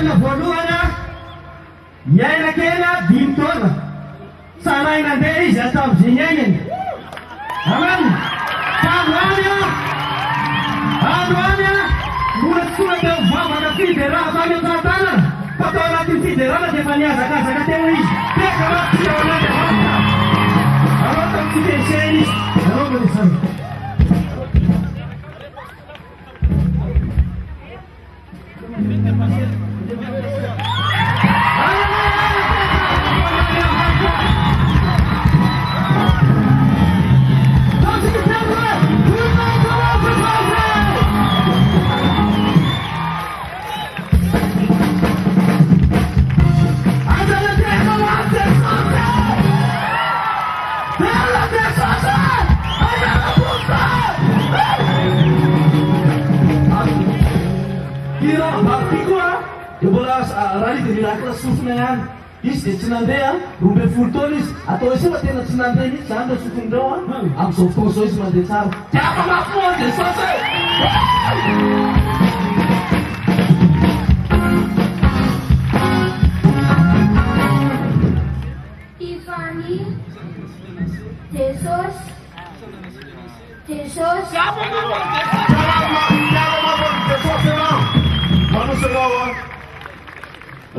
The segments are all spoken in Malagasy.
Velona voalohany iaina kely 5 taona sanainy andeha izy atamin'izay iainany amen fa androany mbola tsy tonga teo mivavaka fidera tany an-tantanana fa tao anatin'ny fiderana dia efa niazakazaka teo izy teka ratsy teo an'Andriamanitra alao tamin'ny fiteseny izy anaovana izany raha dia mirakitra sofina ihany izy dia tsy nandeha 12 taona izy atao izy fa tena tsy nandeha izy zany le sofin'ireo amin'izao fotoana izao izy mandeha tsara tiako mafoa dia sasa Tiffany Jesus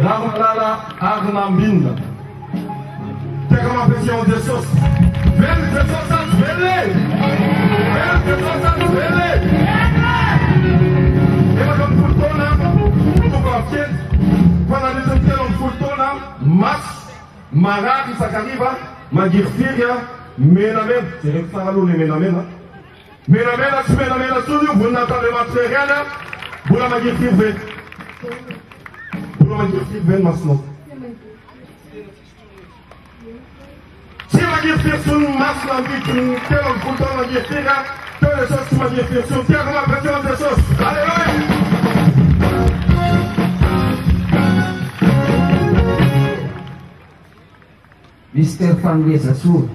Ramalala Arnambinda. Teka mapension Jesus. Vele Jesus antes vele. Vele Jesus antes vele. Ela kan furtona. Tuka fiet. Panalism telon furtona. Mas. Maraki sakariba. Magirfiria. Menamen. C'est le faralo le menamena. Menamena si menamena studio. Vous n'entendez pas très rien là. Vous la magirfir. Magirfir vem masno. Si magirfir sun masno bikin telon fulton magirfir ga tous les choses magirfir sun tiens comme pression des choses. Alléluia. Mr. Fanguesa Sur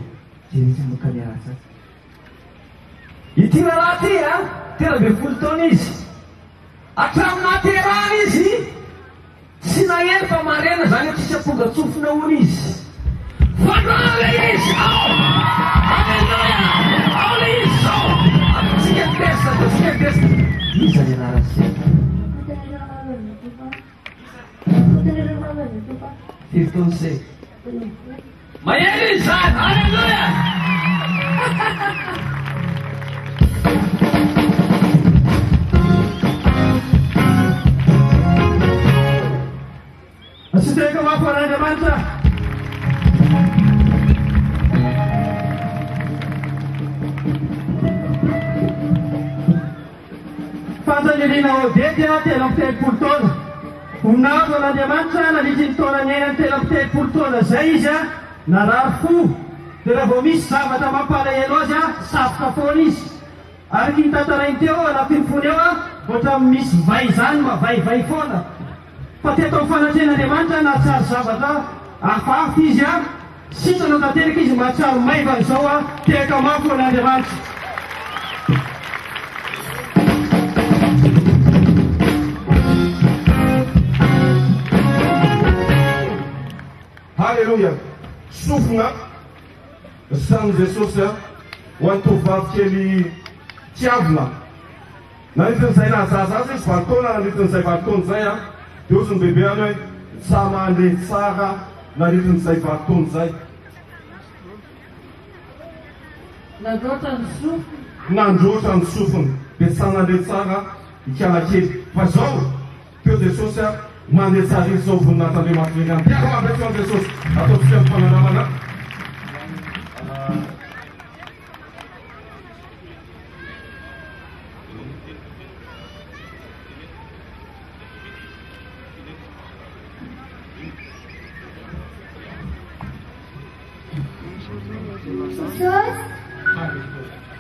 jadi sama kamera saja. Iti lalati ya, tena be fulton izy. Atram nateran izy. Sy nahery fa marena zany hoe tsisy aponga tsofina hono izy fanale izy ao alleluia ao le izy ao atsika testa izy any anarasy fiftonsay mahery izy zany alleluia Asiteka wako Andriamanitra fanjaniliana Odedy telo amby 30 taona voninahitra an'Andriamanitra nalitsy ny taona niainany telo amby 30 taona zay izy narary fo dia raha vao misy zavatra mampalahelo azy safoka foana izy ary ny tantarainy teo anatin'ny fony eo ohatra misy vai zany mavaivay foana fa tetao fanatrehan'Andriamanitra na tsary zavatra hafahafa izy sitrana tanteraka izy mahatsaro maivana izao teka mafo an'Andriamanitra Alléluia. Sofina zany Jesosy ho an'ny tovovavy kely tiavina nanitin'izay nahazaza azy izy valitaona nanitin'izay valitaona zay dia ozy ny bebe any hoe sa mandeha tsara nanitin'izay valitaona zay nandroatra ny sofiny dia sa nandeha tsara ikana kely fa zao teo Jesosy mandeha tsara izy zao voninahit'Andriamanitra eny any tiako mampiatsy an Jesosy atao tsika ny fananamana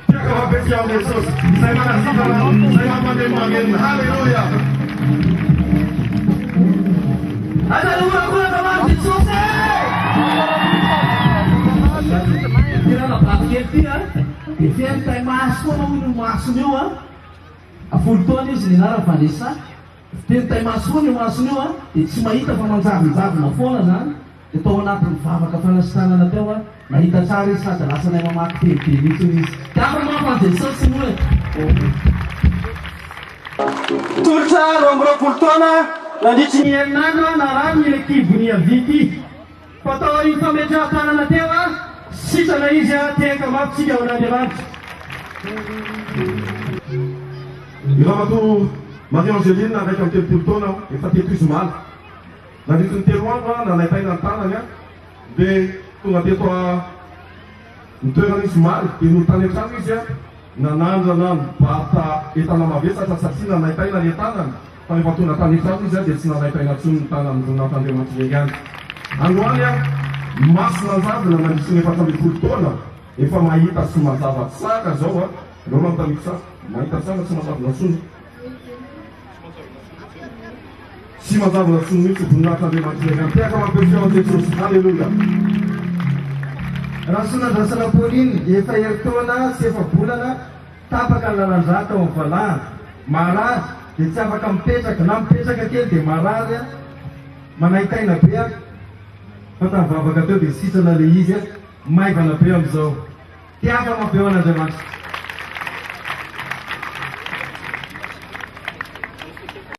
tiako mampiatsy an Jesosy izay manasitana izay mampandeha halleluia Aleluia, tamam Jesosy! Tira na bakety dia feno tay maso foana hoy no masony io a folo taona izy nianara Vanessa teny taimasony masony io a dia tsy mahita fa manjavinjavina foana zany dia tao anatin'ny vavaka fanasitanana teo a mahita tsara izy sady lasa nay mamaky telotelo mihitsy izy kafa mafanjesosy moe tolotra ro amby roapolo taona nandritry ny herinandro narano ny lekibony avity fa tao iny fametrahan-tanana teo a sitrana izy a tehaka mafitsika ao an'andriamanitra Iramato Marie Angéline avec un telopolo taona efa teto izy maly nandritry ny telo andro a nanaitaina ny tanany a dia tonga teto ny toerana izy maly dia notany an-trano izy a nanandrana mibata entana mavesatra satria nanaitaina ny tanany fa rehefa tonga tany an-trano izy a dia tsy nanaitaina ntsony ny tanany voninahitandriamanitra regny any androany a masina zavina nandritry ny efatra ambin'ny folo taona efa mahita sy mazava tsara zao a reo manontaniky tsara mahita tsara tsy mazavina ntsony sy mazavina ntsony mihitsy voninahitandriamanitra regny any teaka mampiafiao Jesosy halleluia raha sonandrasana Pauliny efa heritaona sy efa bolana tapaka ny lalandrata ao amin'ny valahana marary dia tsy afaka mipetraka na mipetraka kely dia marary a manaitaina be a fa tamin'ny vavaka teo dia sitrana le izy a maivana be amin'izao tiafa mapeo an'Andriamanitra